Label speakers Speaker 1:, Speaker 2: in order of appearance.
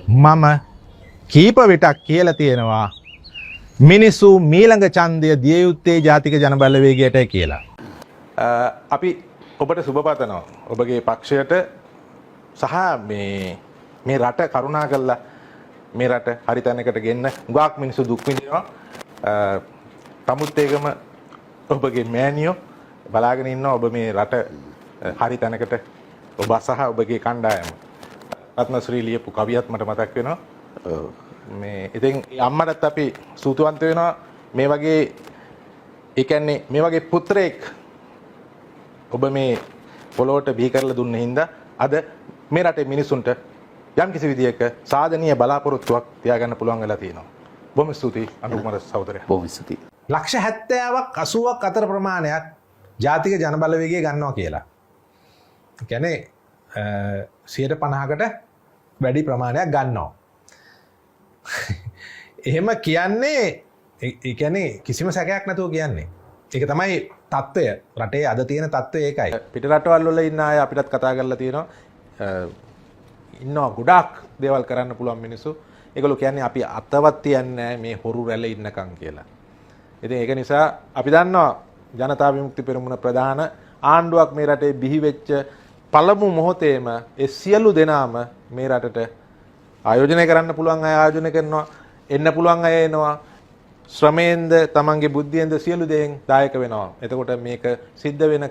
Speaker 1: මම කීප විටක් කියලා තියෙනවා මිනිස්සු මීළඟ ඡන්දය දිය යුත්තේ ජාතික ජනබලවේගයටයි කියලා. අපි ඔබට සුබ පතනවා. ඔබගේ පක්ෂයට සහ මේ රට කරුණා කළා මේ රට හරි තැනකට ගෙන්න උගාක් මිනිස්සු දුක් විඳිනවා. තමුත් ඒකම ඔබගේ මෑණියෝ බලාගෙන ඉන්නවා ඔබ මේ රට හරි තැනකට ඔබ සහ ඔබගේ කණ්ඩායම. රත්නශ්‍රී ලියපු කවියත් මට මතක් වෙනවා. මේ ඉතින් අම්මටත් අපි සූතුවන්ත වෙනවා මේ වගේ ඒ කියන්නේ මේ වගේ පුත්‍රයෙක් ඔබ මේ පොළොවට බිහි කරලා දුන්න හින්දා අද මේ රටේ මිනිසුන්ට යම් කිසි විදියක සාධනීය බලාපොරොත්තුවක් තියාගන්න පුළුවන් වෙලා තියෙනවා. බොහොම ස්තුතියි අනුකුමාර සහෝදරයා.
Speaker 2: බොහොම ස්තුතියි.
Speaker 1: ලක්ෂ 70ක් 80ක් අතර ප්‍රමාණයක් ජාතික ජනබලවේගය ගන්නවා කියලා. ඒ කියන්නේ 50%කට වැඩි ප්‍රමාණයක් ගන්නවා. එහෙම කියන්නේ ඒ කියන්නේ කිසිම සැකයක් නැතුව කියන්නේ. ඒක තමයි තත්ත්වය. රටේ අද තියෙන තත්ත්වය ඒකයි. පිට රටවල් වල ඉන්න අය අපිටත් කතා කරලා තියෙනවා. ඉන්නවා ගොඩාක් දේවල් කරන්න පුළුවන් මිනිස්සු. ඒගොල්ලෝ කියන්නේ අපි අතවත් තියන්නේ මේ හොරු රැළ ඉන්නකම් කියලා. ඉතින් ඒක නිසා අපි දන්නවා ජනතා විමුක්ති පෙරමුණ ප්‍රධාන ආණ්ඩුවක් මේ රටේ බිහි වෙච්ච පළමු මොහොතේම ඒ සියලු දෙනාම මේ රටට ආයෝජනය කරන්න පුළුවන් අය ආයෝජනය කරනවා, එන්න පුළුවන් අය එනවා, ශ්‍රමයෙන්ද තමන්ගේ බුද්ධියෙන්ද සියලු දේෙන් දායක වෙනවා. එතකොට මේක සිද්ධ වෙන